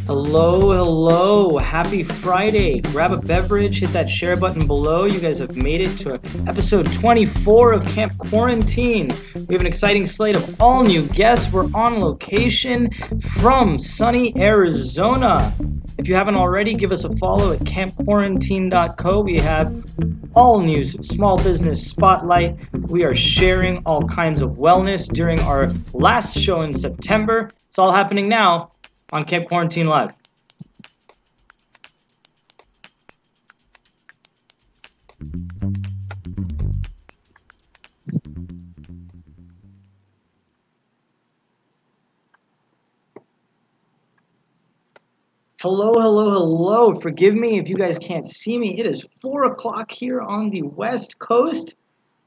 Hello, hello. Happy Friday. Grab a beverage, hit that share button below. You guys have made it to episode 24 of Camp Quarantine. We have an exciting slate of all new guests. We're on location from sunny Arizona. If you haven't already, give us a follow at campquarantine.co. We have all news, small business spotlight. We are sharing all kinds of wellness during our last show in September. It's all happening now on Camp Quarantine Live. Hello, hello, hello. Forgive me if you guys can't see me. It is 4 o'clock here on the West Coast.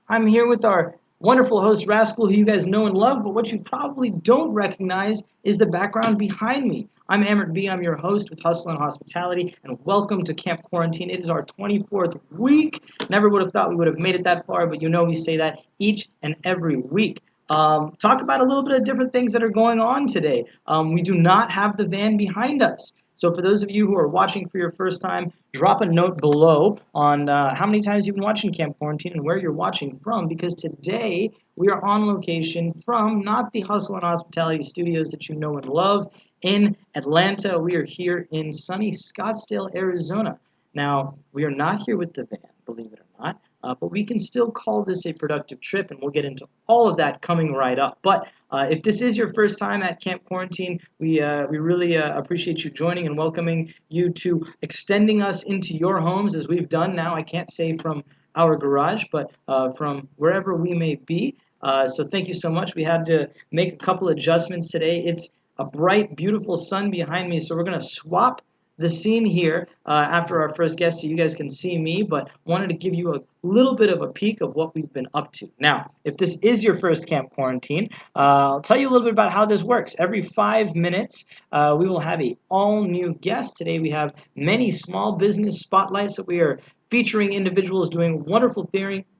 I'm here with our wonderful host, Rascal, who you guys know and love, but what you probably don't recognize is the background behind me. I'm Amrit B. I'm your host with Hustle and Hospitality, and welcome to Camp Quarantine. It is our 24th week. Never would have thought we would have made it that far, but you know we say that each and every week. Talk about a little bit of different things that are going on today. We do not have the van behind us. So for those of you who are watching for your first time, drop a note below on how many times you've been watching Camp Quarantine and where you're watching from, because today we are on location from not the Hustle and Hospitality studios that you know and love in Atlanta. We are here in sunny Scottsdale, Arizona. Now, we are not here with the van, believe it or not, but we can still call this a productive trip, and we'll get into all of that coming right up. But if this is your first time at Camp Quarantine, we really appreciate you joining and welcoming you to extending us into your homes as we've done now. I can't say from our garage, but from wherever we may be. So thank you so much. We had to make a couple adjustments today. It's a bright, beautiful sun behind me, so we're going to swap the scene here after our first guest so you guys can see me, but wanted to give you a little bit of a peek of what we've been up to. Now, if this is your first Camp Quarantine, I'll tell you a little bit about how this works. Every 5 minutes, we will have an all-new guest. Today we have many small business spotlights that we are featuring individuals doing wonderful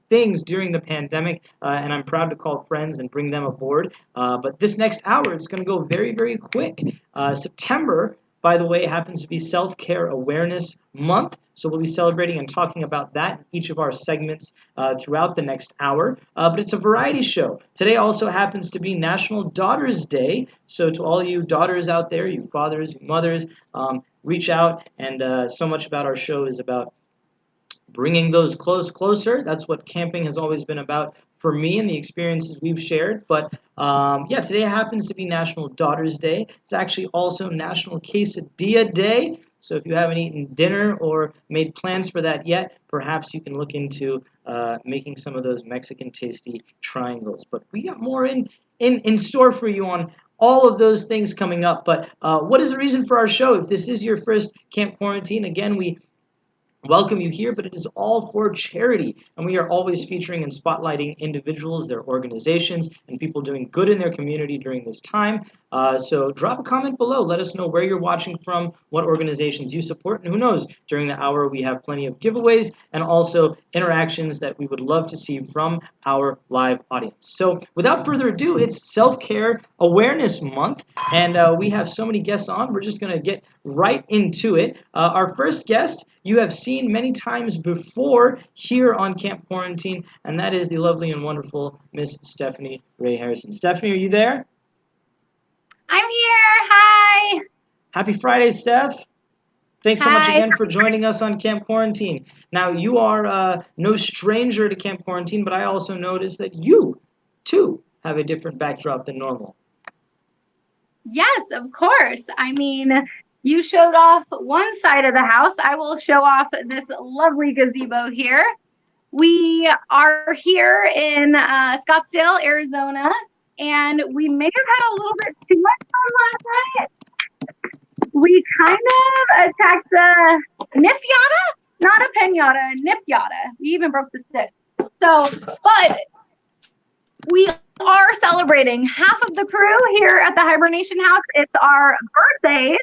things during the pandemic, and I'm proud to call friends and bring them aboard. But this next hour, it's going to go very, very quick. September, by the way, happens to be Self-Care Awareness Month, so we'll be celebrating and talking about that in each of our segments throughout the next hour. But it's a variety show. Today also happens to be National Daughters Day, so to all you daughters out there, you fathers, you mothers, reach out, and so much about our show is about bringing those closer. That's what camping has always been about for me and the experiences we've shared. But yeah, today happens to be National Daughters Day. It's actually also National Quesadilla Day. So if you haven't eaten dinner or made plans for that yet, perhaps you can look into making some of those Mexican tasty triangles. But we got more in store for you on all of those things coming up. But what is the reason for our show? If this is your first Camp Quarantine, again, we welcome you here, but it is all for charity, and we are always featuring and spotlighting individuals, their organizations, and people doing good in their community during this time. So drop a comment below. Let us know where you're watching from, what organizations you support, and who knows, during the hour we have plenty of giveaways and also interactions that we would love to see from our live audience. So without further ado, it's Self-Care Awareness Month, and we have so many guests on. We're just going to get right into it. Our first guest you have seen many times before here on Camp Quarantine, and that is the lovely and wonderful Miss Stephanie Ray Harrison. Stephanie, are you there? I'm here. Hi. Happy Friday, Steph. Thanks so much Hi. again for joining us on Camp Quarantine. Now, you are no stranger to Camp Quarantine, but I also noticed that you, too, have a different backdrop than normal. Yes, of course. I mean, you showed off one side of the house. I will show off this lovely gazebo here. We are here in Scottsdale, Arizona, and we may have had a little bit too much fun last night. We kind of attacked the nip yada, not a pinata, nip yada. We even broke the stick. So, but we are celebrating. Half of the crew here at the Hibernation House, it's our birthdays.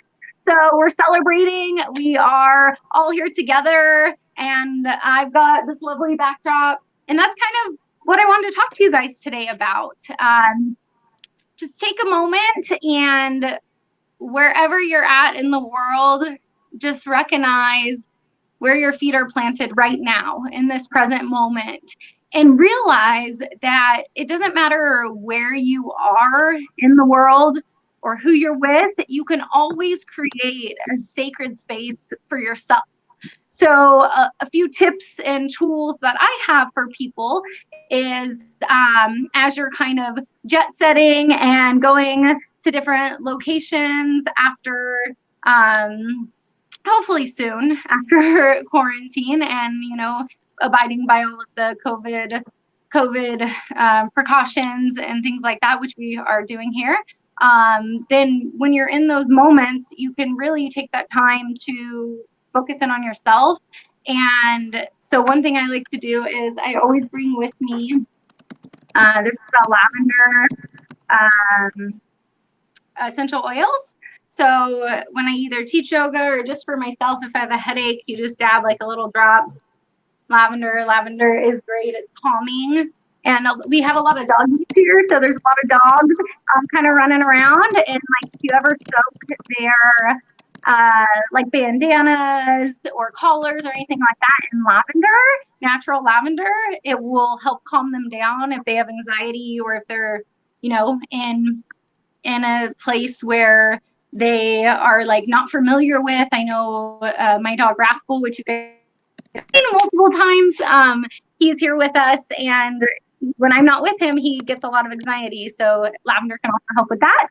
So we're celebrating. We are all here together, and I've got this lovely backdrop. And that's kind of what I wanted to talk to you guys today about. Just take a moment, and wherever you're at in the world, just recognize where your feet are planted right now in this present moment. And realize that it doesn't matter where you are in the world or who you're with, you can always create a sacred space for yourself. So a few tips and tools that I have for people is as you're kind of jet setting and going to different locations after hopefully soon after quarantine, and abiding by all of the COVID precautions and things like that, which we are doing here. Then when you're in those moments, you can really take that time to focus in on yourself. And so one thing I like to do is I always bring with me, this is a lavender essential oils. So when I either teach yoga or just for myself, if I have a headache, you just dab like a little drops. Lavender is great. It's calming. And we have a lot of doggies here, so there's a lot of dogs kind of running around. And like, if you ever soak their like bandanas or collars or anything like that in lavender, natural lavender, it will help calm them down if they have anxiety or if they're, in a place where they are like not familiar with. I know my dog Rascal, which you guys have seen multiple times, he's here with us, and when I'm not with him, he gets a lot of anxiety. So lavender can also help with that.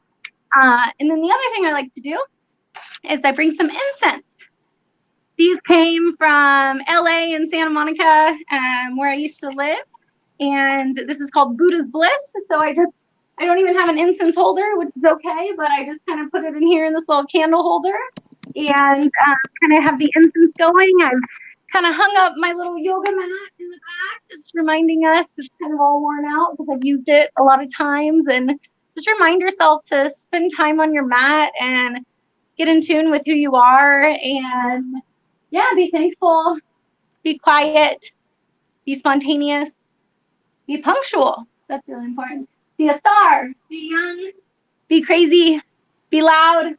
And then the other thing I like to do is I bring some incense. These came from LA and Santa Monica, where I used to live. And this is called Buddha's Bliss. So I don't even have an incense holder, which is okay, but I just kind of put it in here in this little candle holder and kind of have the incense going. I've kind of hung up my little yoga mat in the back, just reminding us it's kind of all worn out because I've used it a lot of times. And just remind yourself to spend time on your mat and get in tune with who you are. And yeah, be thankful, be quiet, be spontaneous, be punctual. That's really important. Be a star, be young, be crazy, be loud,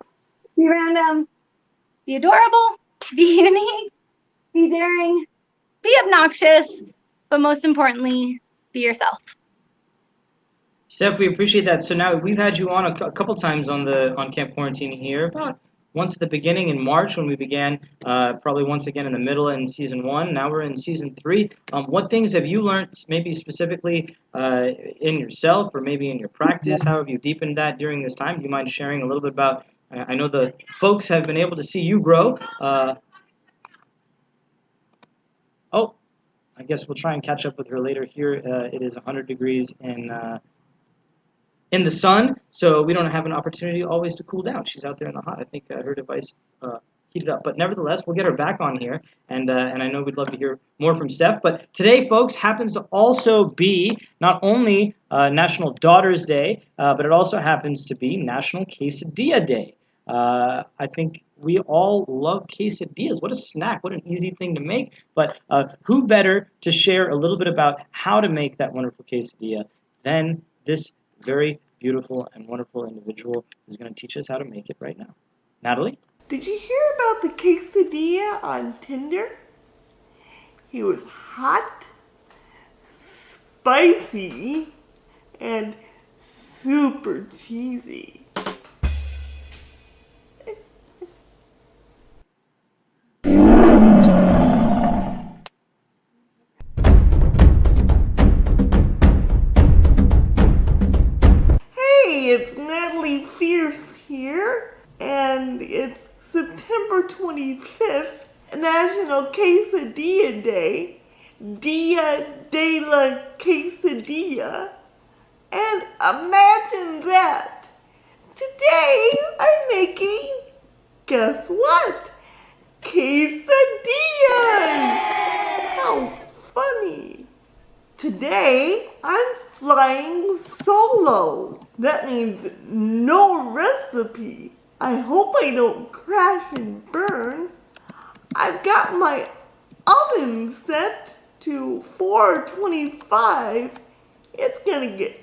be random, be adorable, be unique, be daring, be obnoxious, but most importantly, be yourself. Steph, we appreciate that. So now we've had you on a couple times on Camp Quarantine here, about once at the beginning in March when we began, probably once again in the middle in season 1. Now we're in season 3. What things have you learned, maybe specifically in yourself or maybe in your practice? How have you deepened that during this time? Do you mind sharing a little bit about? I know the folks have been able to see you grow. Oh, I guess we'll try and catch up with her later. Here it is 100 degrees in the sun, so we don't have an opportunity always to cool down. She's out there in the hot. I think her device heated up. But nevertheless, we'll get her back on here, and I know we'd love to hear more from Steph. But today, folks, happens to also be not only National Daughters Day, but it also happens to be National Quesadilla Day. I think we all love quesadillas. What a snack. What an easy thing to make. But who better to share a little bit about how to make that wonderful quesadilla than this very beautiful and wonderful individual who's going to teach us how to make it right now. Natalie? Did you hear about the quesadilla on Tinder? He was hot, spicy, and super cheesy. It's Natalie Fierce here, and it's September 25th, National Quesadilla Day, Dia de la Quesadilla, and imagine that, today I'm making, guess what, quesadillas! How funny! Today I'm flying solo. That means no recipe. I hope I don't crash and burn. I've got my oven set to 425. It's gonna get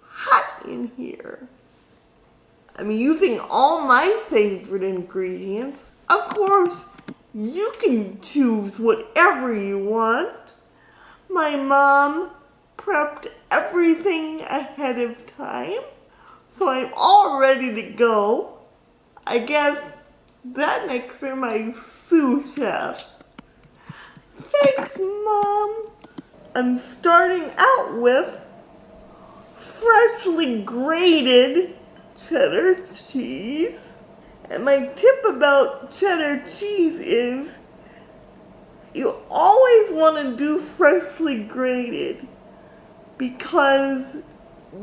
hot in here. I'm using all my favorite ingredients. Of course, you can choose whatever you want. My mom prepped everything ahead of time, so I'm all ready to go. I guess that makes her my sous chef. Thanks, Mom. I'm starting out with freshly grated cheddar cheese. And my tip about cheddar cheese is you always want to do freshly grated because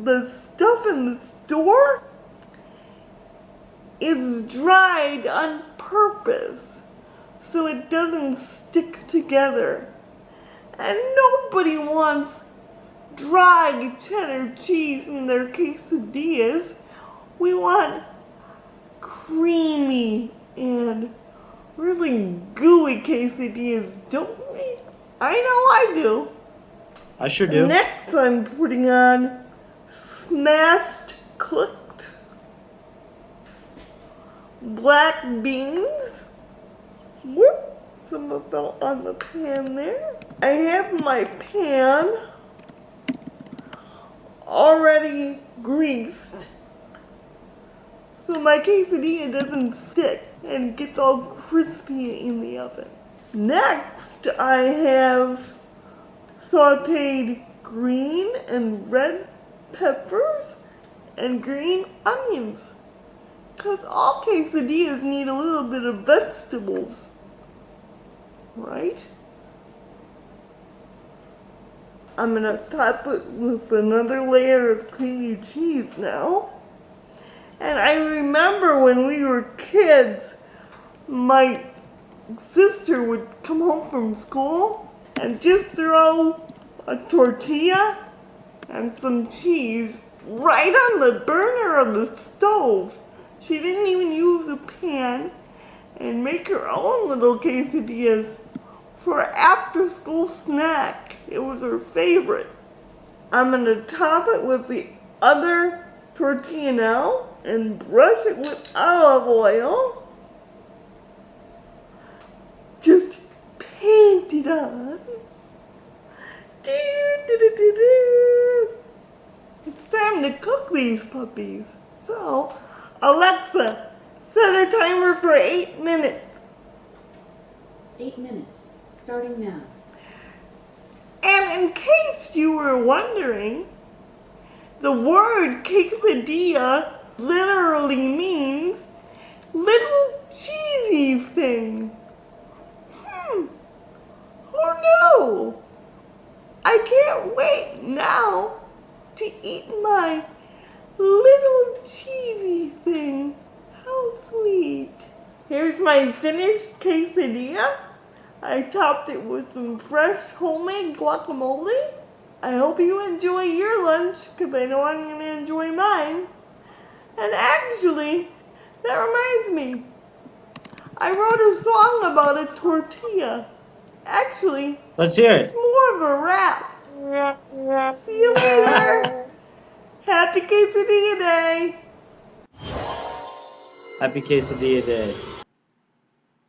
the stuff in the store is dried on purpose so it doesn't stick together. And nobody wants dry cheddar cheese in their quesadillas. We want creamy and really gooey quesadillas, don't we? I know I do. I sure do. Next I'm putting on smashed cooked black beans. Whoop, some of fell on the pan there. I have my pan already greased so my quesadilla doesn't stick and gets all crispy in the oven. Next, I have sauteed green and red peppers and green onions, because all quesadillas need a little bit of vegetables, right? I'm gonna top it with another layer of creamy cheese now. And I remember when we were kids, my sister would come home from school and just throw a tortilla and some cheese right on the burner of the stove. She didn't even use a pan, and make her own little quesadillas for an after-school snack. It was her favorite. I'm gonna top it with the other tortilla now and brush it with olive oil. Just paint it on. It's time to cook these puppies. So, Alexa, set set a timer for 8 minutes. 8 minutes, starting now. And in case you were wondering, the word quesadilla literally means little cheesy thing. Oh no! I can't wait now to eat my little cheesy thing. How sweet. Here's my finished quesadilla. I topped it with some fresh homemade guacamole. I hope you enjoy your lunch, because I know I'm going to enjoy mine. And actually, that reminds me, I wrote a song about a tortilla. Actually, Let's hear it's it. more of a rap. See you later. Happy Quesadilla Day. Happy Quesadilla Day.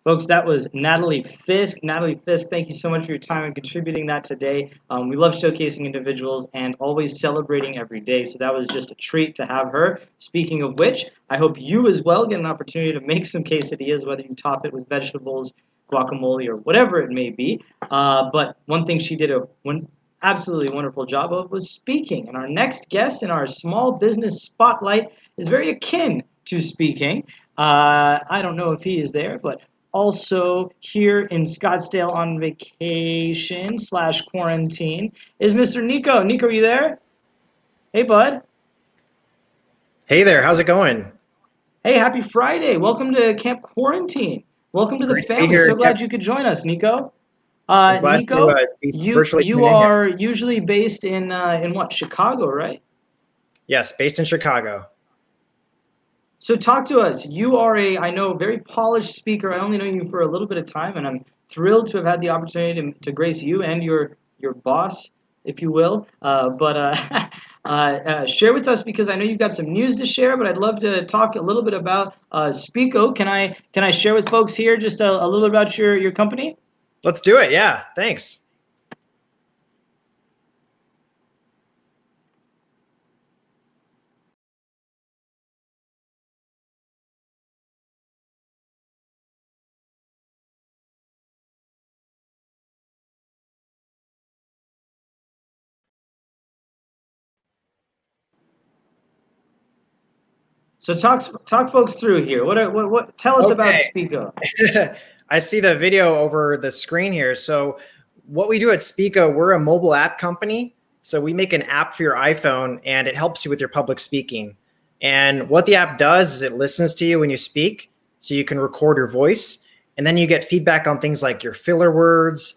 Folks, that was Natalie Fisk. Natalie Fisk, thank you so much for your time and contributing that today. We love showcasing individuals and always celebrating every day, so that was just a treat to have her. Speaking of which, I hope you as well get an opportunity to make some quesadillas, whether you top it with vegetables, guacamole, or whatever it may be. But one thing she did one absolutely wonderful job of was speaking. And our next guest in our small business spotlight is very akin to speaking. I don't know if he is there, but also here in Scottsdale on vacation / quarantine is Mr. Nico. Nico, are you there? Hey, bud. Hey there, how's it going? Hey, happy Friday. Welcome to Camp Quarantine. Welcome to the Great to be family. here. So glad you could join us, Nico. I'm glad Nico, to be virtually you tuning in here. are usually based in what, Chicago, right? Yes, based in Chicago. So talk to us. You are I know, very polished speaker. I only know you for a little bit of time, and I'm thrilled to have had the opportunity to grace you and your boss, if you will. Share with us, because I know you've got some news to share, but I'd love to talk a little bit about Speako. Can I share with folks here just a little bit about your company? Let's do it. Yeah, thanks. So talk folks through here. What tell us about Okay. Speako. I see the video over the screen here. So what we do at Speako, we're a mobile app company. So we make an app for your iPhone and it helps you with your public speaking. And what the app does is it listens to you when you speak, so you can record your voice. And then you get feedback on things like your filler words,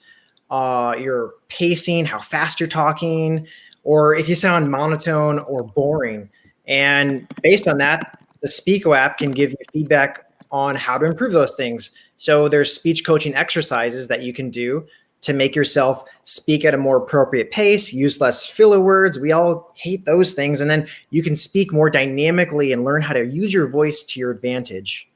your pacing, how fast you're talking, or if you sound monotone or boring. And based on that, the Speako app can give you feedback on how to improve those things. So there's speech coaching exercises that you can do to make yourself speak at a more appropriate pace, use less filler words. We all hate those things. And then you can speak more dynamically and learn how to use your voice to your advantage.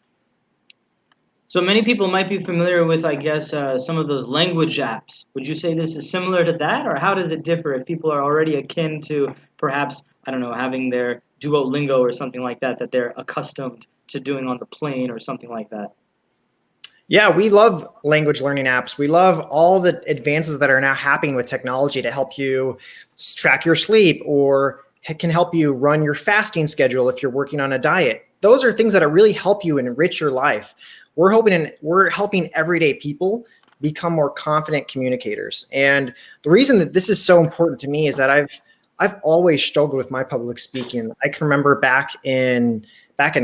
So many people might be familiar with, I guess, some of those language apps. Would you say this is similar to that, or how does it differ if people are already akin to perhaps, I don't know, having their Duolingo or something like that they're accustomed to doing on the plane or something like that? Yeah, we love language learning apps. We love all the advances that are now happening with technology to help you track your sleep, or it can help you run your fasting schedule if you're working on a diet. Those are things that really help you enrich your life. We're helping everyday people become more confident communicators. And the reason that this is so important to me is that I've always struggled with my public speaking. I can remember back in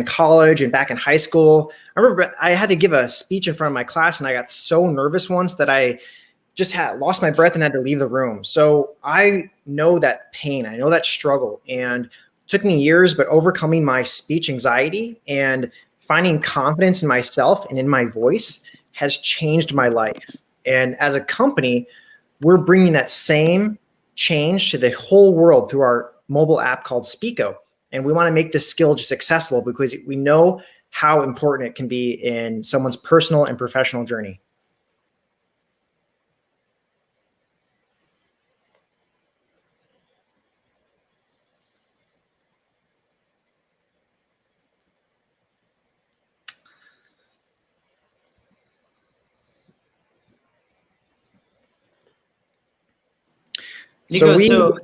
college and back in high school, I remember I had to give a speech in front of my class, and I got so nervous once that I just lost my breath and had to leave the room. So I know that pain, I know that struggle, and it took me years, but overcoming my speech anxiety and finding confidence in myself and in my voice has changed my life. And as a company, we're bringing that same change to the whole world through our mobile app called Speako. And we want to make this skill just accessible because we know how important it can be in someone's personal and professional journey. Nico,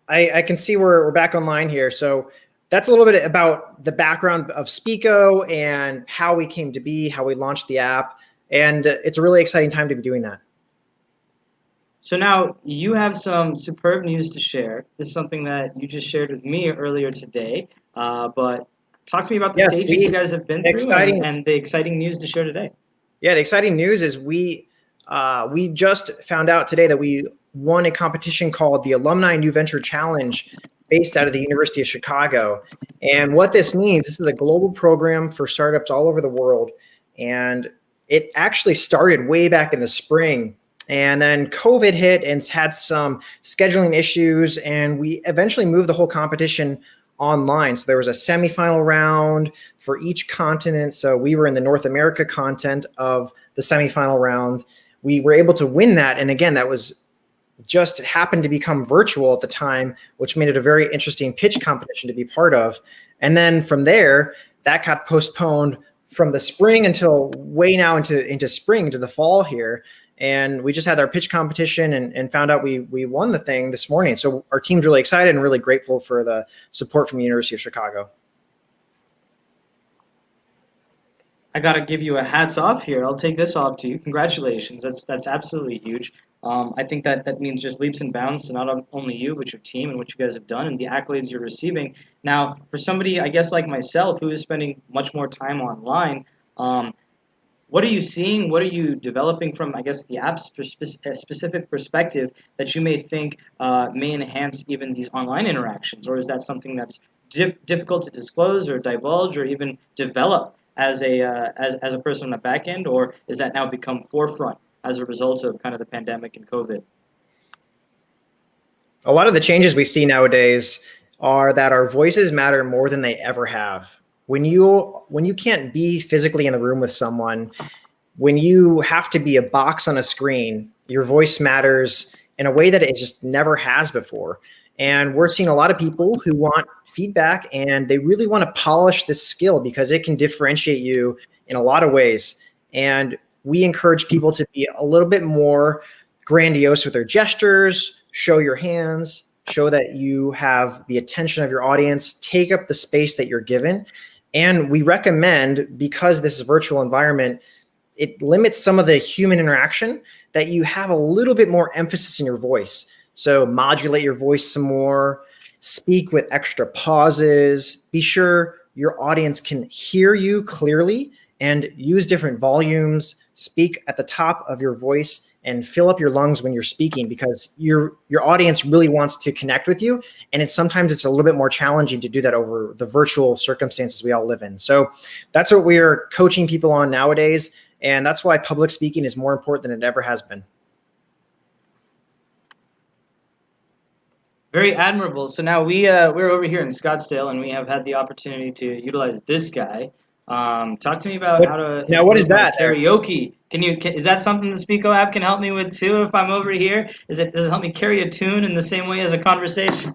I can see we're back online here. So that's a little bit about the background of Speako and how we came to be, how we launched the app. And it's a really exciting time to be doing that. So now you have some superb news to share. This is something that you just shared with me earlier today. But talk to me about the stages you guys have been through and the exciting news to share today. Yeah, the exciting news is we just found out today that we won a competition called the Alumni New Venture Challenge based out of the University of Chicago. And what this means, this is a global program for startups all over the world. And it actually started way back in the spring. And then COVID hit and had some scheduling issues. And we eventually moved the whole competition online. So there was a semifinal round for each continent. So we were in the North America content of the semifinal round. We were able to win that. And again, that was just happened to become virtual at the time, which made it a very interesting pitch competition to be part of. And then from there, that got postponed from the spring until way now into spring, to the fall here. And we just had our pitch competition and found out we won the thing this morning. So our team's really excited and really grateful for the support from the University of Chicago. I got to give you a hats off here. I'll take this off to you. Congratulations. That's absolutely huge. I think that means just leaps and bounds to not only you, but your team and what you guys have done and the accolades you're receiving. Now, for somebody, I guess, like myself, who is spending much more time online, what are you seeing? What are you developing from, I guess, the app's specific perspective that you may think may enhance even these online interactions? Or is that something that's difficult to disclose or divulge or even develop as a person on the back end? Or is that now become forefront as a result of kind of the pandemic and COVID? A lot of the changes we see nowadays are that our voices matter more than they ever have. When you can't be physically in the room with someone, when you have to be a box on a screen, your voice matters in a way that it just never has before. And we're seeing a lot of people who want feedback and they really want to polish this skill because it can differentiate you in a lot of ways. And we encourage people to be a little bit more grandiose with their gestures, show your hands, show that you have the attention of your audience, take up the space that you're given. And we recommend, because this is a virtual environment, it limits some of the human interaction, that you have a little bit more emphasis in your voice. So modulate your voice some more, speak with extra pauses, be sure your audience can hear you clearly, and use different volumes, speak at the top of your voice, and fill up your lungs when you're speaking, because your audience really wants to connect with you. And sometimes it's a little bit more challenging to do that over the virtual circumstances we all live in. So that's what we're coaching people on nowadays. And that's why public speaking is more important than it ever has been. Very admirable. So now we're over here in Scottsdale, and we have had the opportunity to utilize this guy. Talk to me about how to. Now, what is that? Karaoke. Is that something the Speako app can help me with too? If I'm over here, does it help me carry a tune in the same way as a conversation?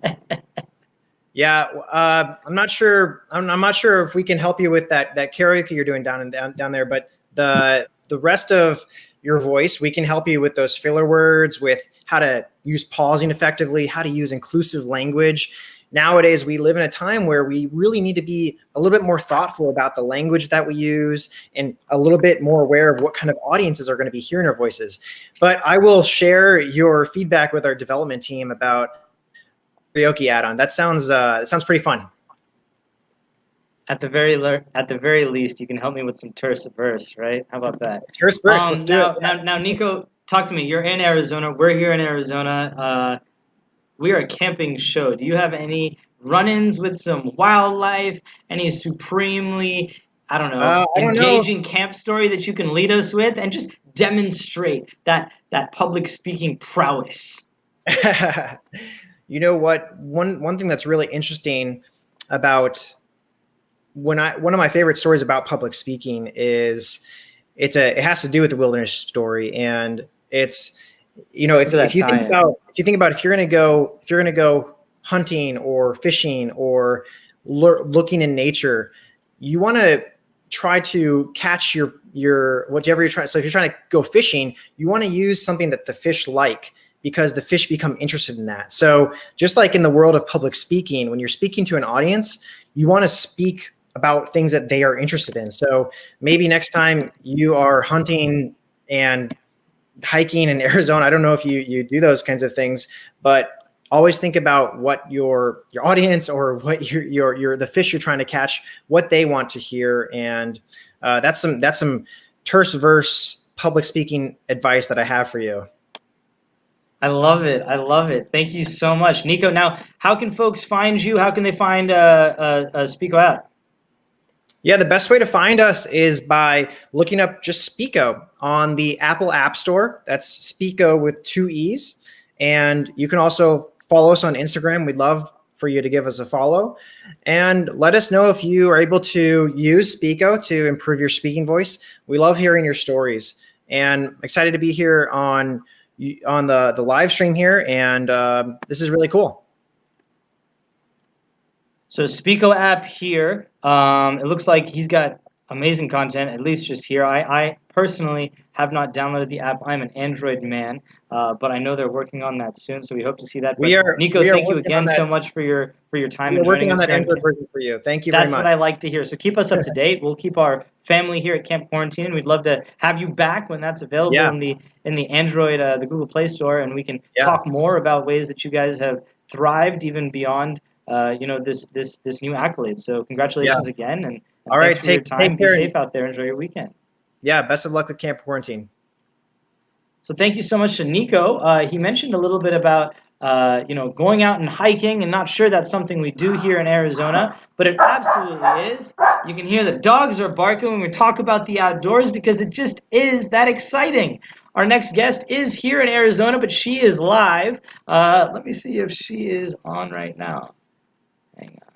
Yeah, I'm not sure. I'm not sure if we can help you with that karaoke you're doing down there. But the rest of your voice, we can help you with those filler words, with how to use pausing effectively, how to use inclusive language. Nowadays, we live in a time where we really need to be a little bit more thoughtful about the language that we use and a little bit more aware of what kind of audiences are going to be hearing our voices. But I will share your feedback with our development team about karaoke add-on. That sounds pretty fun. At the very least, you can help me with some terse verse, right? How about that? Terse verse. Let's do it. Now, Nico, talk to me. You're in Arizona. We're here in Arizona. We are a camping show. Do you have any run-ins with some wildlife? Any supremely, engaging camp story that you can lead us with, and just demonstrate that public speaking prowess? You know what? One thing that's really interesting about one of my favorite stories about public speaking is it has to do with the wilderness story, and it's, if you think about if you're going to go hunting or fishing or looking in nature, you want to try to catch your whatever you're trying. So if you're trying to go fishing, you want to use something that the fish like. because the fish become interested in that. So just like in the world of public speaking, when you're speaking to an audience, you want to speak about things that they are interested in. So maybe next time you are hunting and hiking in Arizona, I don't know if you do those kinds of things, but always think about what your audience or what the fish you're trying to catch, what they want to hear. And that's some terse verse public speaking advice that I have for you. I love it. I love it. Thank you so much, Nico. Now, how can folks find you? How can they find Speako app? Yeah, the best way to find us is by looking up just Speako on the Apple App Store. That's Speako with 2 E's. And you can also follow us on Instagram. We'd love for you to give us a follow. And let us know if you are able to use Speako to improve your speaking voice. We love hearing your stories. And excited to be here on the live stream here. And this is really cool. So Speako app here. It looks like he's got amazing content, at least just here. I personally have not downloaded the app. I'm an Android man, but I know they're working on that soon, so we hope to see that. Nico, thank you again so much for your time and joining us. We're working on that Android version for you. Thank you very much. That's what I like to hear. So keep us up to date. We'll keep our family here at Camp Quarantine, and we'd love to have you back when that's available in the Android, the Google Play Store, and we can talk more about ways that you guys have thrived even beyond this new accolade. So congratulations again, and all right, thanks for your time. Be safe out there. Enjoy your weekend. Yeah, best of luck with Camp Quarantine. So thank you so much to Nico. He mentioned a little bit about going out and hiking, and not sure that's something we do here in Arizona, but it absolutely is. You can hear the dogs are barking when we talk about the outdoors because it just is that exciting. Our next guest is here in Arizona, but she is live. Let me see if she is on right now. Hang on.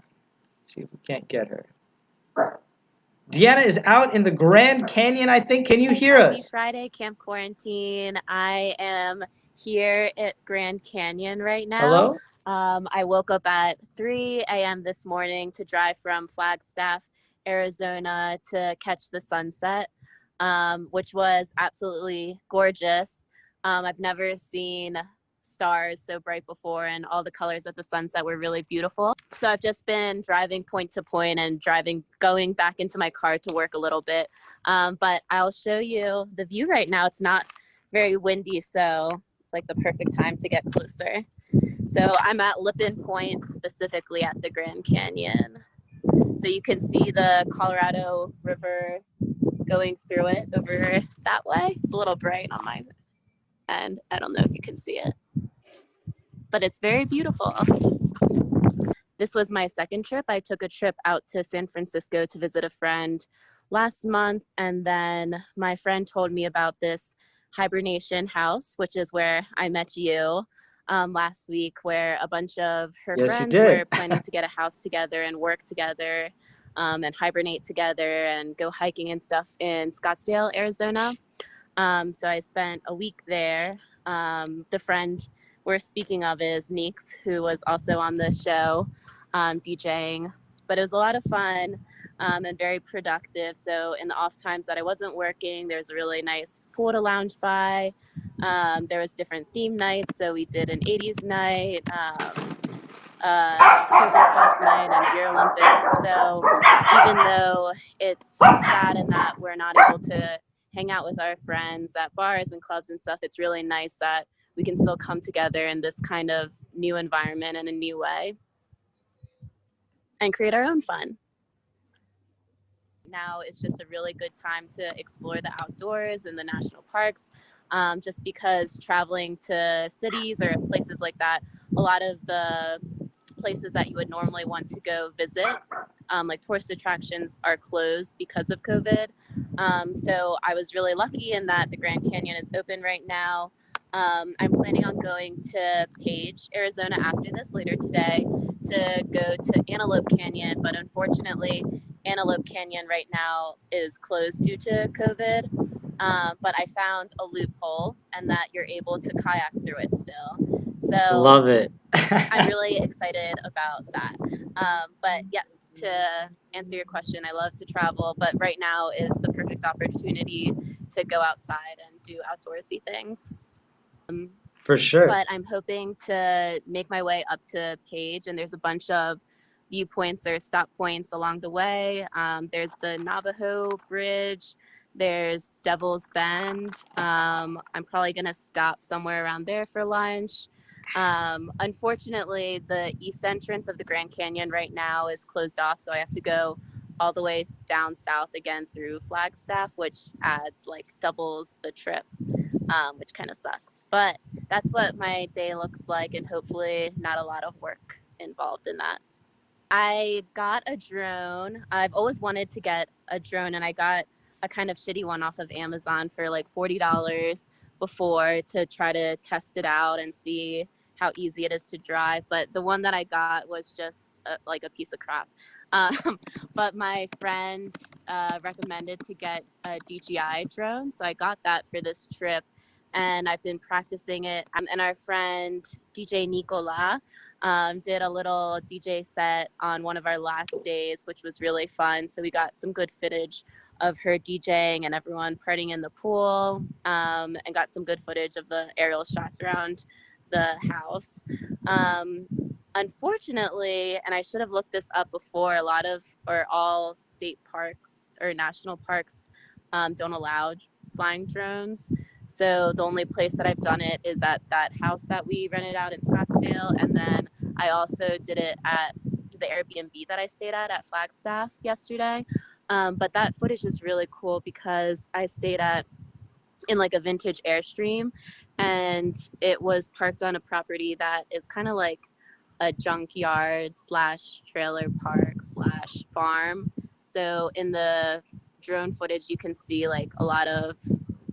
See if we can't get her. Deanna is out in the Grand Canyon, I think. Can you hear us? Happy Friday, Camp Quarantine. I am here at Grand Canyon right now. Hello? I woke up at 3 a.m. this morning to drive from Flagstaff, Arizona to catch the sunset, which was absolutely gorgeous. I've never seen stars so bright before, and all the colors of the sunset were really beautiful. So I've just been driving point to point and going back into my car to work a little bit. But I'll show you the view right now. It's not very windy, so it's like the perfect time to get closer. So I'm at Lippin Point, specifically at the Grand Canyon. So you can see the Colorado River going through it over that way. It's a little bright on my end. I don't know if you can see it, but it's very beautiful. This was my second trip. I took a trip out to San Francisco to visit a friend last month, and then my friend told me about this hibernation house, which is where I met you last week, where a bunch of her friends were planning to get a house together and work together and hibernate together and go hiking and stuff in Scottsdale, Arizona. So I spent a week there. The friend we're speaking of is Neeks, who was also on the show DJing, but it was a lot of fun and very productive. So in the off times that I wasn't working, there was a really nice pool to lounge by. There was different theme nights. So we did an 80s night, Oktoberfest night, and Beer Olympics. So even though it's sad in that we're not able to hang out with our friends at bars and clubs and stuff, it's really nice that we can still come together in this kind of new environment in a new way and create our own fun. Now it's just a really good time to explore the outdoors and the national parks, just because traveling to cities or places like that, a lot of the places that you would normally want to go visit, like tourist attractions, are closed because of COVID. So I was really lucky in that the Grand Canyon is open right now. I'm planning on going to Page, Arizona after this later today to go to Antelope Canyon, but unfortunately Antelope Canyon right now is closed due to COVID. But I found a loophole and that you're able to kayak through it still. So love it. I'm really excited about that. But yes, to answer your question, I love to travel, but right now is the perfect opportunity to go outside and do outdoorsy things. For sure. But I'm hoping to make my way up to Page, and there's a bunch of viewpoints or stop points along the way. There's the Navajo Bridge. There's Devil's Bend. I'm probably going to stop somewhere around there for lunch. Unfortunately, the east entrance of the Grand Canyon right now is closed off, so I have to go all the way down south again through Flagstaff, which adds like doubles the trip, which kind of sucks. But that's what my day looks like, and hopefully not a lot of work involved in that. I got a drone. I've always wanted to get a drone, and I got a kind of shitty one off of Amazon for like $40 before to try to test it out and see how easy it is to drive. But the one that I got was just like a piece of crap. But my friend recommended to get a DJI drone, so I got that for this trip, and I've been practicing it. And our friend DJ Nicola did a little DJ set on one of our last days, which was really fun. So we got some good footage of her DJing and everyone partying in the pool, and got some good footage of the aerial shots around the house. Unfortunately, and I should have looked this up before, all state parks or national parks don't allow flying drones. So the only place that I've done it is at that house that we rented out in Scottsdale. And then I also did it at the Airbnb that I stayed at Flagstaff yesterday. But that footage is really cool because I stayed in like a vintage Airstream, and it was parked on a property that is kind of like a junkyard / trailer park / farm. So in the drone footage, you can see like a lot of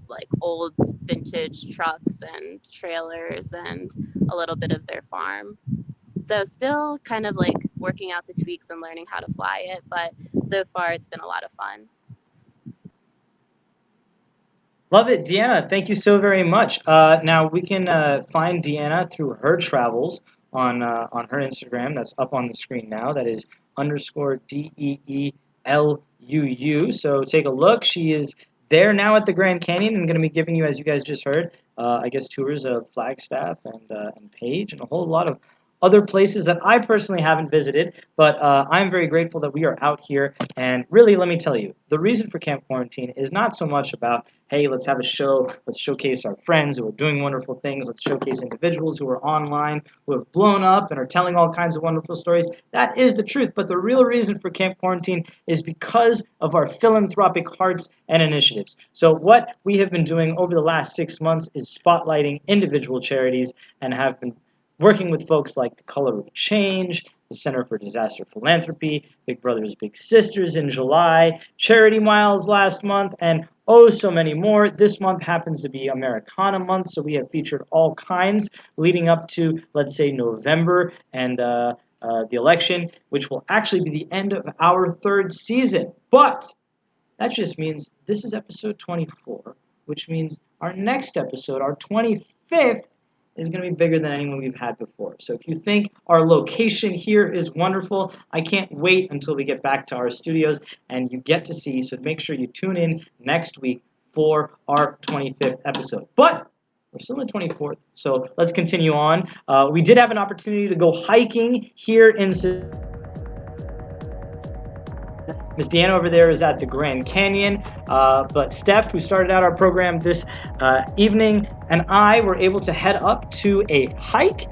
like old vintage trucks and trailers and a little bit of their farm. So still kind of like working out the tweaks and learning how to fly it, but so far it's been a lot of fun. Love it, Deanna. Thank you so very much. Now we can find Deanna through her travels on her Instagram. That's up on the screen now. That is _DEELUU. So take a look. She is there now at the Grand Canyon and going to be giving you, as you guys just heard, I guess tours of Flagstaff and Page and a whole lot of other places that I personally haven't visited, but I'm very grateful that we are out here. And really, let me tell you, the reason for Camp Quarantine is not so much about, hey, let's have a show, let's showcase our friends who are doing wonderful things, let's showcase individuals who are online, who have blown up and are telling all kinds of wonderful stories. That is the truth, but the real reason for Camp Quarantine is because of our philanthropic hearts and initiatives. So what we have been doing over the last 6 months is spotlighting individual charities and have been working with folks like the Color of Change, the Center for Disaster Philanthropy, Big Brothers Big Sisters in July, Charity Miles last month, and oh so many more. This month happens to be Americana month, so we have featured all kinds leading up to, let's say, November and the election, which will actually be the end of our 3rd season. But that just means this is episode 24, which means our next episode, our 25th, is going to be bigger than anyone we've had before. So if you think our location here is wonderful, I can't wait until we get back to our studios and you get to see. So make sure you tune in next week for our 25th episode. But we're still the 24th, so let's continue on. We did have an opportunity to go hiking here in Miss Deanna over there is at the Grand Canyon, but Steph, who started out our program this evening, and I were able to head up to a hike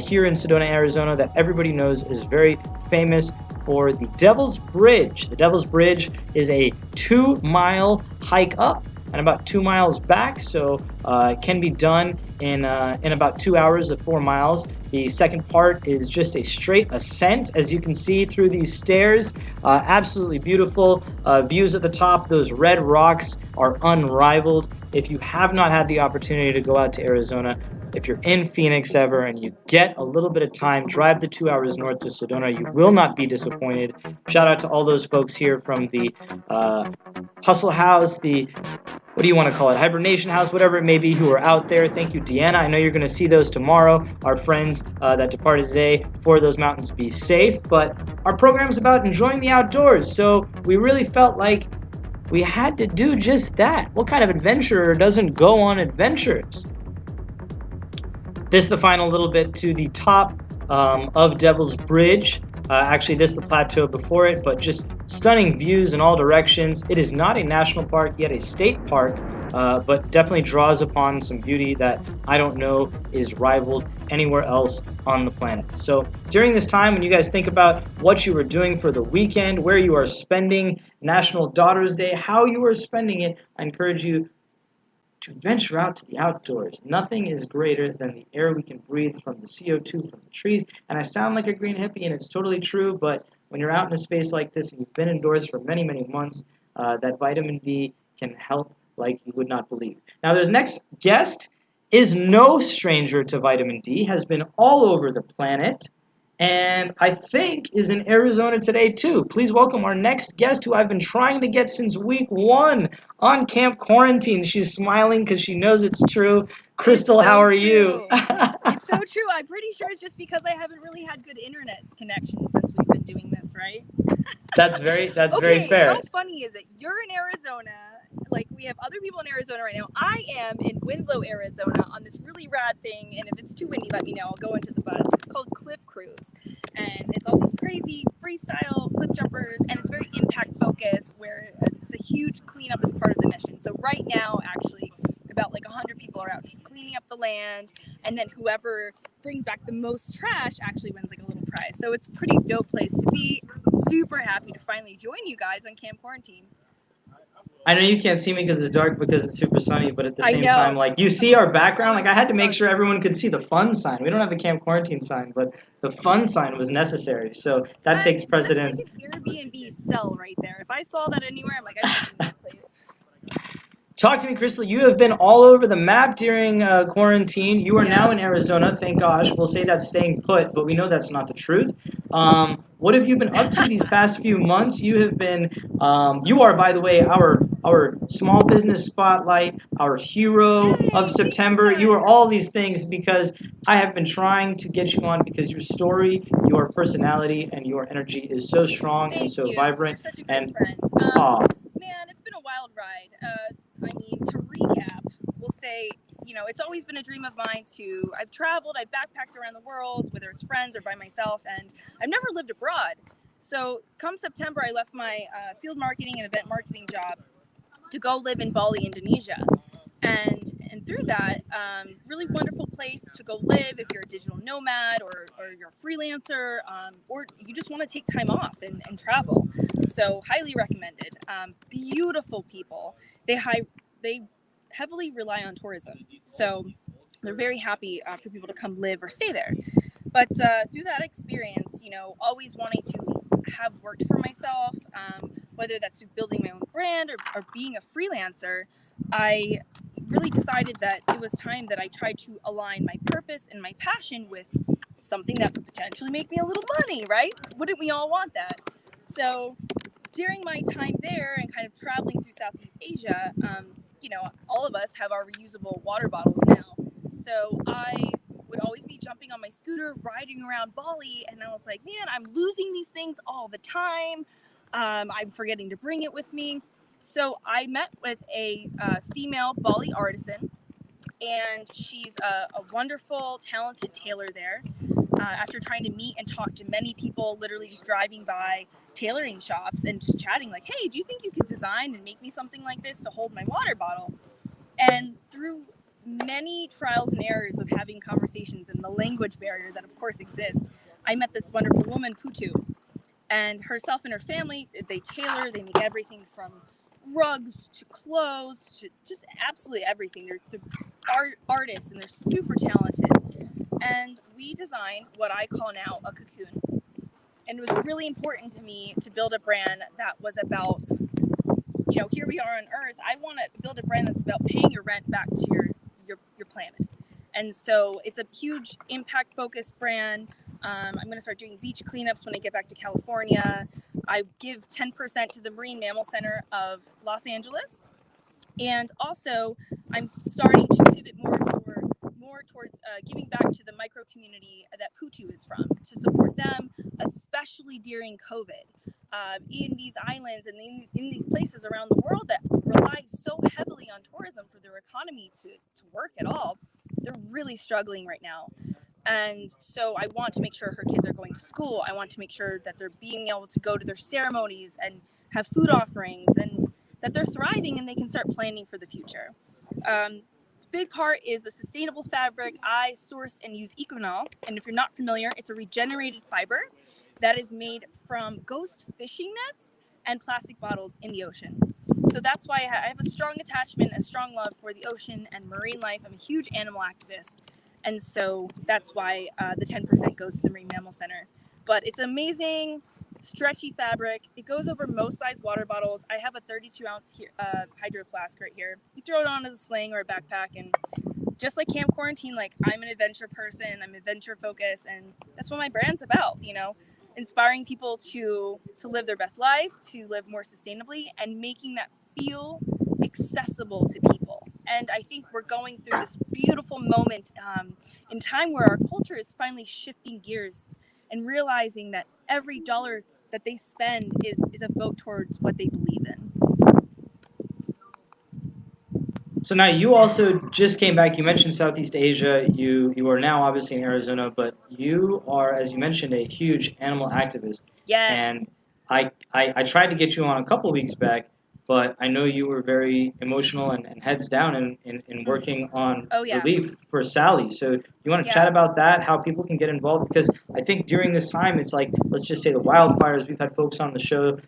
here in Sedona, Arizona that everybody knows is very famous for the Devil's Bridge. The Devil's Bridge is a 2-mile hike up and about 2 miles back, so it can be done in about 2 hours of 4 miles. The second part is just a straight ascent, as you can see through these stairs. Absolutely beautiful views at the top. Those red rocks are unrivaled. If you have not had the opportunity to go out to Arizona, if you're in Phoenix ever and you get a little bit of time, drive the 2 hours north to Sedona. You will not be disappointed. Shout out to all those folks here from the Hustle House, the, what do you want to call it, Hibernation House, whatever it may be, who are out there. Thank you, Deanna. I know you're going to see those tomorrow. Our friends that departed today for those mountains, be safe. But our program is about enjoying the outdoors, so we really felt like we had to do just that. What kind of adventurer doesn't go on adventures? This is the final little bit to the top of Devil's Bridge. Actually, this is the plateau before it, but just stunning views in all directions. It is not a national park, yet a state park, but definitely draws upon some beauty that I don't know is rivaled anywhere else on the planet. So during this time, when you guys think about what you were doing for the weekend, where you are spending National Daughters Day, how you are spending it, I encourage you to venture out to the outdoors. Nothing is greater than the air we can breathe from the CO2 from the trees. And I sound like a green hippie, and it's totally true, but when you're out in a space like this and you've been indoors for many, many months, that vitamin D can help like you would not believe. Now, this next guest is no stranger to vitamin D, has been all over the planet, and I think is in Arizona today too. Please welcome our next guest, who I've been trying to get since week 1 on Camp Quarantine. She's smiling because she knows it's true. Crystal, It's so how are true. you? It's so true. I'm pretty sure it's just because I haven't really had good internet connection since we've been doing this, right? That's very Okay, fair. how funny is it? You're in Arizona. Like, we have other people in Arizona right now. I am in Winslow, Arizona on this really rad thing. And if it's too windy, let me know. I'll go into the bus. It's called Cliff Cruise. And it's all these crazy freestyle cliff jumpers. And it's very impact focused, where it's a huge cleanup as part of the mission. So right now, actually, about like 100 people are out just cleaning up the land. And then whoever brings back the most trash actually wins like a little prize. So it's a pretty dope place to be. I'm super happy to finally join you guys on Camp Quarantine. I know you can't see me because it's dark because it's super sunny, but at the I same know. time, like, you see our background. Like, I had to make sure everyone could see the fun sign. We don't have the Camp Quarantine sign, but the fun sign was necessary. So that takes precedence. That's like an Airbnb cell right there. If I saw that anywhere, I'm like, I can do this place. Talk to me, Crystal. You have been all over the map during quarantine. You are now in Arizona, thank gosh. We'll say that's staying put, but we know that's not the truth. What have you been up to these past few months? You have been, you are, by the way, our small business spotlight, our hero of September. You are all these things because I have been trying to get you on because your story, your personality, and your energy is so strong and so vibrant. You're such a good friend. Man, it's been a wild ride. I mean, to recap, we'll say, you know, it's always been a dream of mine to, I've traveled, I've backpacked around the world, whether it's friends or by myself, and I've never lived abroad. So come September, I left my field marketing and event marketing job to go live in Bali, Indonesia. And through that, really wonderful place to go live if you're a digital nomad or you're a freelancer, or you just want to take time off and travel. So highly recommended. Beautiful people. They heavily rely on tourism. So they're very happy for people to come live or stay there. But through that experience, you know, always wanting to have worked for myself, whether that's through building my own brand or being a freelancer, I really decided that it was time that I tried to align my purpose and my passion with something that could potentially make me a little money, right? Wouldn't we all want that? So during my time there and kind of traveling through Southeast Asia, you know, all of us have our reusable water bottles now. So I would always be jumping on my scooter, riding around Bali, and I was like, man, I'm losing these things all the time. I'm forgetting to bring it with me. So I met with a female Bali artisan, and she's a wonderful, talented tailor there. After trying to meet and talk to many people, literally just driving by tailoring shops and just chatting like, hey, do you think you could design and make me something like this to hold my water bottle? And through many trials and errors of having conversations and the language barrier that of course exists, I met this wonderful woman, Putu, and herself and her family, they tailor, they make everything from rugs to clothes to just absolutely everything. They're artists and they're super talented. And we designed what I call now a cocoon. And it was really important to me to build a brand that was about, you know, here we are on Earth. I want to build a brand that's about paying your rent back to your planet. And so it's a huge impact focused brand. I'm going to start doing beach cleanups when I get back to California. I give 10% to the Marine Mammal Center of Los Angeles. And also, I'm starting to pivot more towards giving back to the micro community that Putu is from, to support them, especially during COVID. In these islands and in these places around the world that rely so heavily on tourism for their economy to work at all, they're really struggling right now. And so I want to make sure her kids are going to school. I want to make sure that they're being able to go to their ceremonies and have food offerings, and that they're thriving and they can start planning for the future. Big part is the sustainable fabric. I source and use Econol, and if you're not familiar, it's a regenerated fiber that is made from ghost fishing nets and plastic bottles in the ocean. So that's why I have a strong attachment, a strong love for the ocean and marine life. I'm a huge animal activist, and so that's why the 10% goes to the Marine Mammal Center. But it's amazing, stretchy fabric. It goes over most size water bottles. I have a 32-ounce hydro flask right here. You throw it on as a sling or a backpack, and just like Camp Quarantine, like, I'm an adventure person, I'm adventure focused, and that's what my brand's about, you know, inspiring people to live their best life, to live more sustainably, and making that feel accessible to people. And I think we're going through this beautiful moment in time where our culture is finally shifting gears and realizing that every dollar that they spend is a vote towards what they believe in. So now you also just came back. You mentioned Southeast Asia. You are now obviously in Arizona, but you are, as you mentioned, a huge animal activist. Yes. And I tried to get you on a couple weeks back, but I know you were very emotional and heads down in working on relief for Sally. So you want to chat about that, how people can get involved? Because I think during this time, it's like, let's just say the wildfires, we've had folks on the show,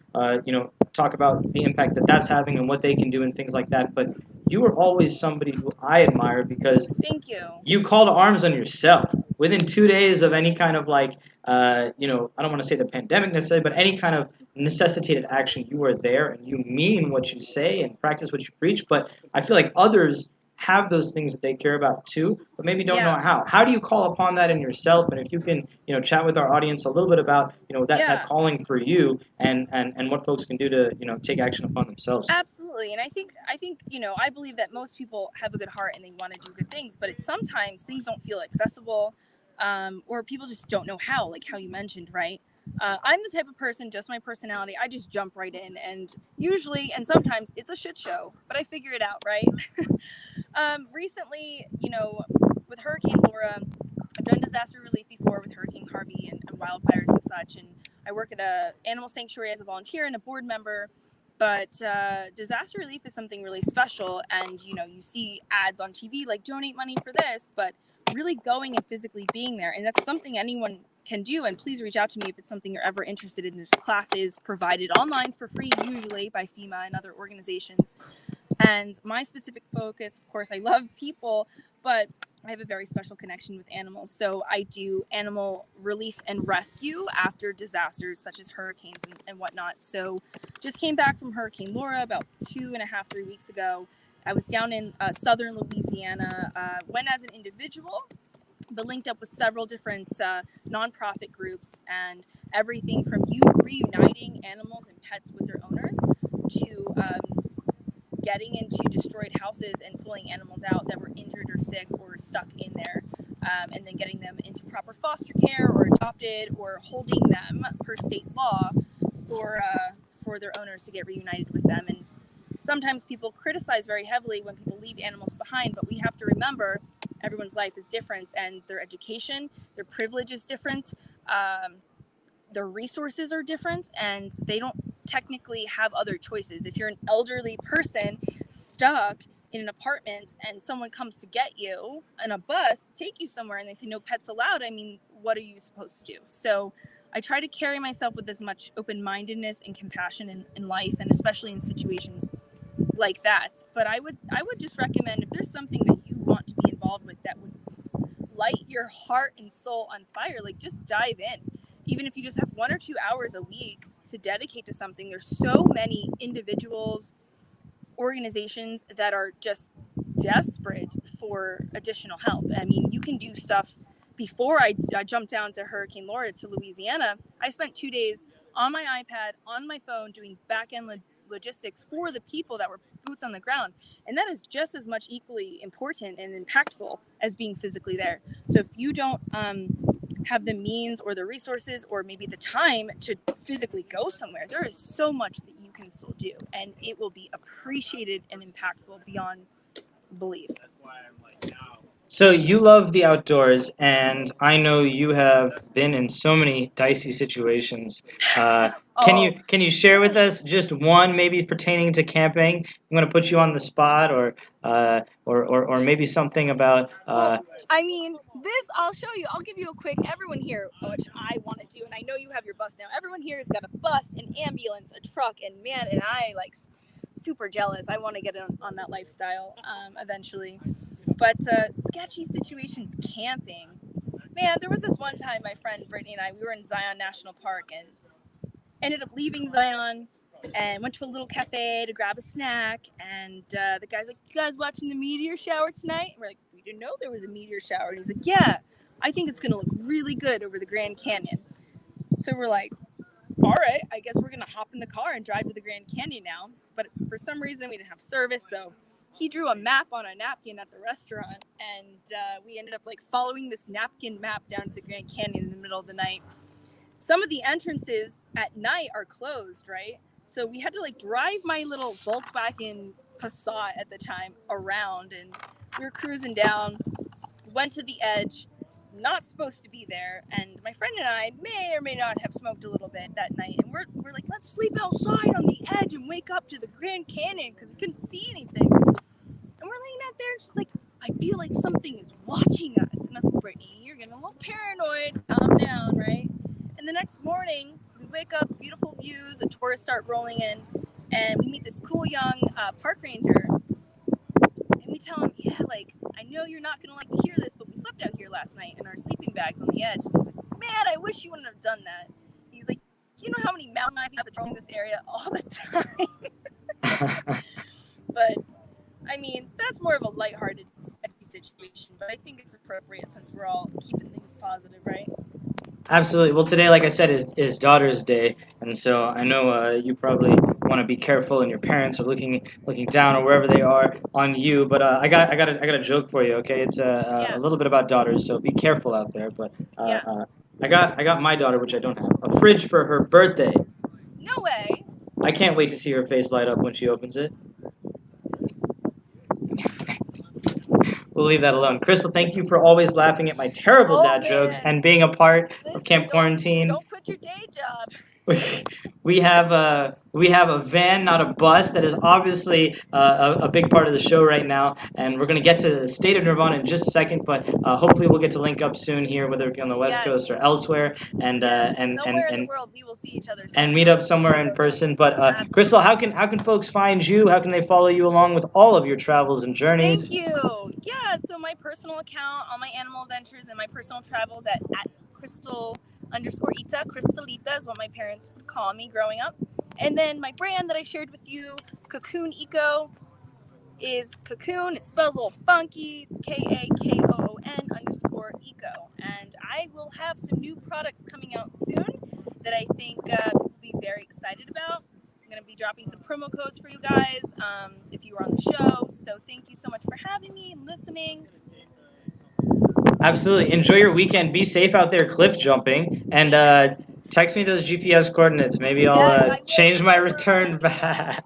talk about the impact that that's having and what they can do and things like that. But you were always somebody who I admire because thank you. You called arms on yourself within 2 days of any kind of like, I don't want to say the pandemic necessarily, but any kind of necessitated action. You were there and you mean what you say and practice what you preach. But I feel like others have those things that they care about too, but maybe don't know how. How do you call upon that in yourself? And if you can, chat with our audience a little bit about, that calling for you and what folks can do to, take action upon themselves. Absolutely. And I think, I believe that most people have a good heart and they want to do good things, but sometimes things don't feel accessible, or people just don't know how, like how you mentioned, right? I'm the type of person, just my personality, I just jump right in, and usually, and sometimes it's a shit show, but I figure it out, right? Recently, with Hurricane Laura, I've done disaster relief before with Hurricane Harvey and wildfires and such, and I work at an animal sanctuary as a volunteer and a board member, but disaster relief is something really special, and, you see ads on TV like donate money for this, but really going and physically being there, and that's something anyone can do, and please reach out to me if it's something you're ever interested in. There's classes provided online for free, usually by FEMA and other organizations. And my specific focus, of course, I love people, but I have a very special connection with animals. So I do animal relief and rescue after disasters such as hurricanes and whatnot. So just came back from Hurricane Laura about 2.5-3 weeks ago. I was down in southern Louisiana, went as an individual, but linked up with several different nonprofit groups, and everything from reuniting animals and pets with their owners to getting into destroyed houses and pulling animals out that were injured or sick or stuck in there, and then getting them into proper foster care or adopted, or holding them per state law for their owners to get reunited with them. And sometimes people criticize very heavily when people leave animals behind, but we have to remember everyone's life is different, and their education, their privilege is different, their resources are different, and they don't technically have other choices. If you're an elderly person stuck in an apartment and someone comes to get you in a bus to take you somewhere and they say no pets allowed, I mean, what are you supposed to do? So I try to carry myself with as much open-mindedness and compassion in life, and especially in situations like that. But I would just recommend, if there's something that you want to be involved with that would light your heart and soul on fire, like, just dive in. Even if you just have 1 or 2 hours a week to dedicate to something, there's so many individuals, organizations that are just desperate for additional help. I mean, you can do stuff. Before I jumped down to Hurricane Laura to Louisiana, I spent 2 days on my iPad, on my phone, doing back-end logistics for the people that were boots on the ground. And that is just as much equally important and impactful as being physically there. So if you don't have the means or the resources or maybe the time to physically go somewhere, there is so much that you can still do, and it will be appreciated and impactful beyond belief. So you love the outdoors, and I know you have been in so many dicey situations. Can you share with us just one, maybe pertaining to camping? I'm going to put you on the spot, or maybe something about. Well, I mean, this I'll show you. I'll give you a quick. Everyone here, which I want to do, and I know you have your bus now. Everyone here has got a bus, an ambulance, a truck, and man, and I like super jealous. I want to get on that lifestyle eventually. But sketchy situations camping. Man, there was this one time my friend Brittany and I, we were in Zion National Park and ended up leaving Zion and went to a little cafe to grab a snack. And the guy's like, "You guys watching the meteor shower tonight?" And we're like, "We didn't know there was a meteor shower." And he's like, "Yeah, I think it's going to look really good over the Grand Canyon." So we're like, all right, I guess we're going to hop in the car and drive to the Grand Canyon now. But for some reason, we didn't have service. So he drew a map on a napkin at the restaurant. And we ended up like following this napkin map down to the Grand Canyon in the middle of the night. Some of the entrances at night are closed, right? So we had to like drive my little Volkswagen Passat at the time around, and we were cruising down, went to the edge, not supposed to be there, and my friend and I may or may not have smoked a little bit that night, and we're like, let's sleep outside on the edge and wake up to the Grand Canyon because we couldn't see anything. And we're laying out there, and she's like, "I feel like something is watching us." And I was like, "Brittany, you're getting a little paranoid, calm down, right?" And the next morning, we wake up, beautiful views, the tourists start rolling in, and we meet this cool young park ranger. And we tell him, "Yeah, like, I know you're not going to like to hear this, but we slept out here last night in our sleeping bags on the edge." And he's like, "Man, I wish you wouldn't have done that." He's like, "You know how many mountain lions we have patrolling this area all the time?" But, I mean, that's more of a lighthearted situation, but I think it's appropriate since we're all keeping things positive, right? Absolutely. Well, today, like I said, is Daughter's Day, and so I know you probably want to be careful, and your parents are looking down or wherever they are on you. But I got a joke for you. Okay, it's a little bit about daughters, so be careful out there. But I got my daughter, which I don't have, a fridge for her birthday. No way. I can't wait to see her face light up when she opens it. We'll leave that alone. Crystal, thank you for always laughing at my terrible dad jokes and being a part of Camp Quarantine. Don't quit your day job. We have a van, not a bus. That is obviously a big part of the show right now, and we're going to get to the State of NRVANA in just a second. But hopefully we'll get to link up soon here, whether it be on the West Coast or elsewhere, and somewhere in the world we will see each other soon. And meet up somewhere in person. But Crystal, how can folks find you? How can they follow you along with all of your travels and journeys? Thank you. Yeah, so my personal account, all my animal adventures and my personal travels at Crystal_Ita. Crystalita is what my parents would call me growing up. And then my brand that I shared with you, Cocoon Eco, is Cocoon. It's spelled a little funky. It's KAKOON_Eco. And I will have some new products coming out soon that I think people will be very excited about. I'm going to be dropping some promo codes for you guys if you were on the show. So thank you so much for having me and listening. Absolutely. Enjoy your weekend. Be safe out there cliff jumping. And text me those GPS coordinates. Maybe I'll change my return back.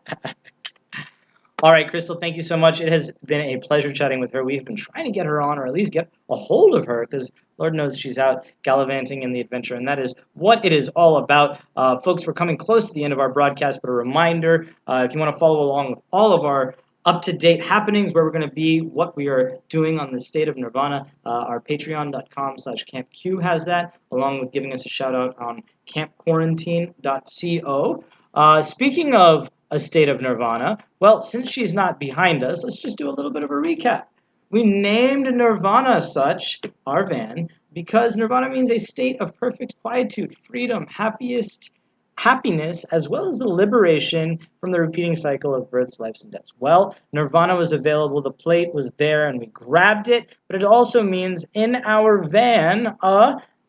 All right, Crystal, thank you so much. It has been a pleasure chatting with her. We've been trying to get her on, or at least get a hold of her, because Lord knows she's out gallivanting in the adventure, and that is what it is all about. Folks, we're coming close to the end of our broadcast, but a reminder, if you want to follow along with all of our up-to-date happenings, where we're going to be, what we are doing on the State of NRVANA, our patreon.com/campq has that, along with giving us a shout-out on campquarantine.co. Speaking of a State of NRVANA, well, since she's not behind us, let's just do a little bit of a recap. We named Nirvana such, our van, because Nirvana means a state of perfect quietude, freedom, happiness, as well as the liberation from the repeating cycle of births, lives, and deaths. Well, Nirvana was available, the plate was there, and we grabbed it, but it also means in our van,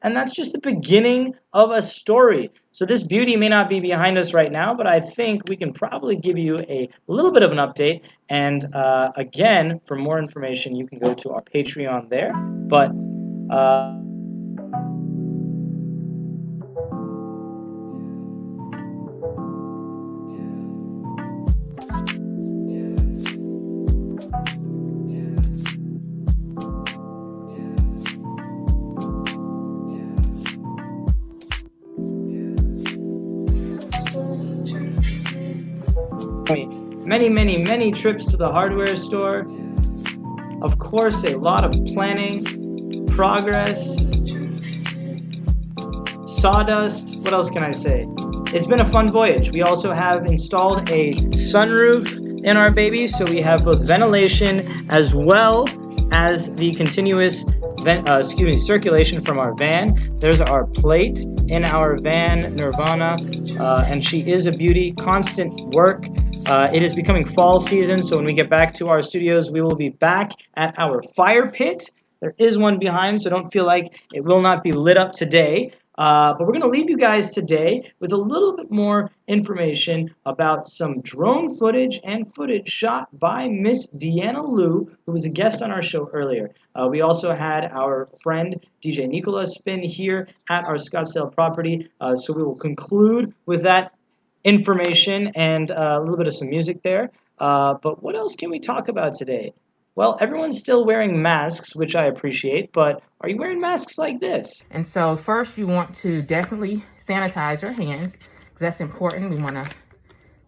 and that's just the beginning of a story. So this beauty may not be behind us right now, but I think we can probably give you a little bit of an update. And again, for more information, you can go to our Patreon there. But many trips to the hardware store. Of course, a lot of planning, progress, sawdust. What else can I say? It's been a fun voyage. We also have installed a sunroof in our baby, so we have both ventilation as well as the continuous circulation from our van. There's our plate in our van, Nirvana, and she is a beauty. Constant work. It is becoming fall season, so when we get back to our studios, we will be back at our fire pit. There is one behind, so don't feel like it will not be lit up today. But we're going to leave you guys today with a little bit more information about some drone footage and footage shot by Miss Deanna Liu, who was a guest on our show earlier. We also had our friend DJ Nicola spin here at our Scottsdale property, so we will conclude with that information and a little bit of some music there. But what else can we talk about today? Well, everyone's still wearing masks, which I appreciate, but are you wearing masks like this? And so first you want to definitely sanitize your hands, because that's important. We want to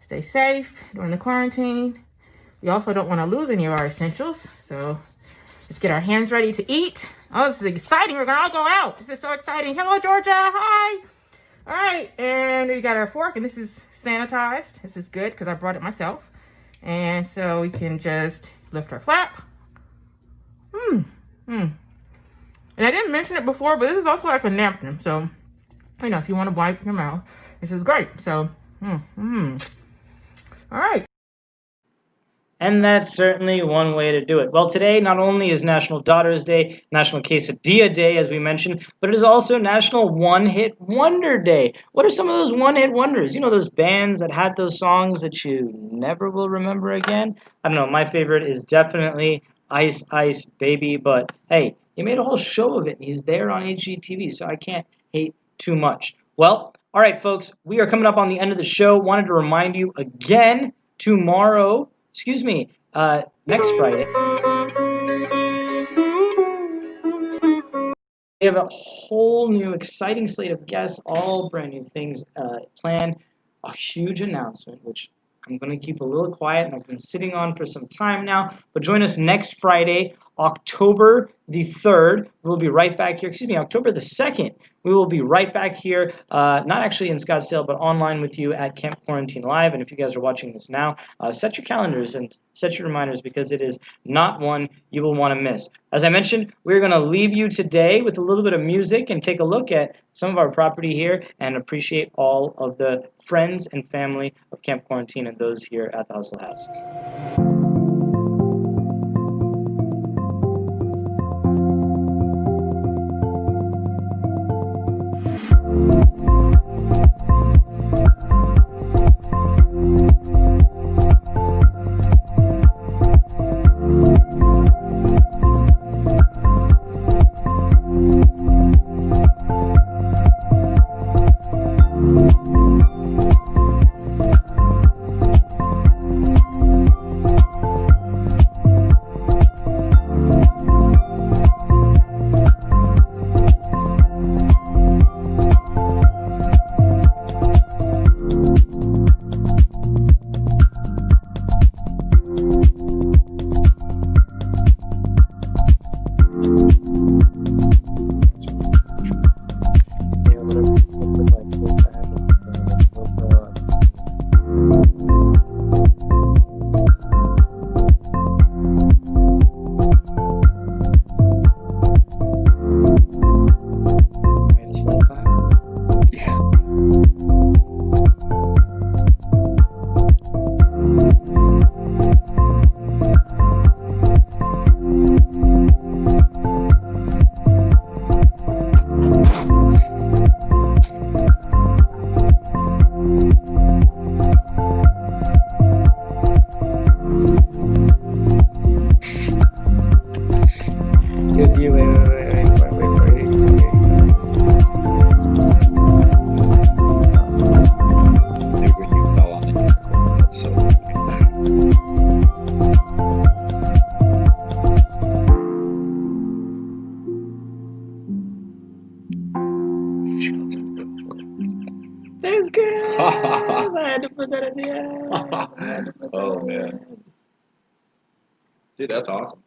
stay safe during the quarantine. We also don't want to lose any of our essentials. So let's get our hands ready to eat. Oh, this is exciting. We're going to all go out. This is so exciting. Hello, Georgia. Hi. All right. And we got our fork, and this is sanitized. This is good because I brought it myself. And so we can just lift our flap. And I didn't mention it before, but this is also like a napkin. So, you know, if you want to wipe your mouth, this is great. So, all right. And that's certainly one way to do it. Well, today not only is National Daughters Day, National Quesadilla Day, as we mentioned, but it is also National One-Hit Wonder Day. What are some of those one-hit wonders? You know, those bands that had those songs that you never will remember again? I don't know. My favorite is definitely Ice Ice Baby, but hey, he made a whole show of it, and he's there on HGTV, so I can't hate too much. Well, all right, folks, we are coming up on the end of the show. Wanted to remind you again, next Friday, we have a whole new exciting slate of guests, all brand new things planned, a huge announcement, which I'm going to keep a little quiet, and I've been sitting on for some time now. But join us next Friday, October the 3rd. We'll be right back here. October the 2nd. We will be right back here, not actually in Scottsdale, but online with you at Camp Quarantine Live. And if you guys are watching this now, set your calendars and set your reminders, because it is not one you will want to miss. As I mentioned, we're going to leave you today with a little bit of music and take a look at some of our property here and appreciate all of the friends and family of Camp Quarantine and those here at the Hustle House. Dude, that's awesome.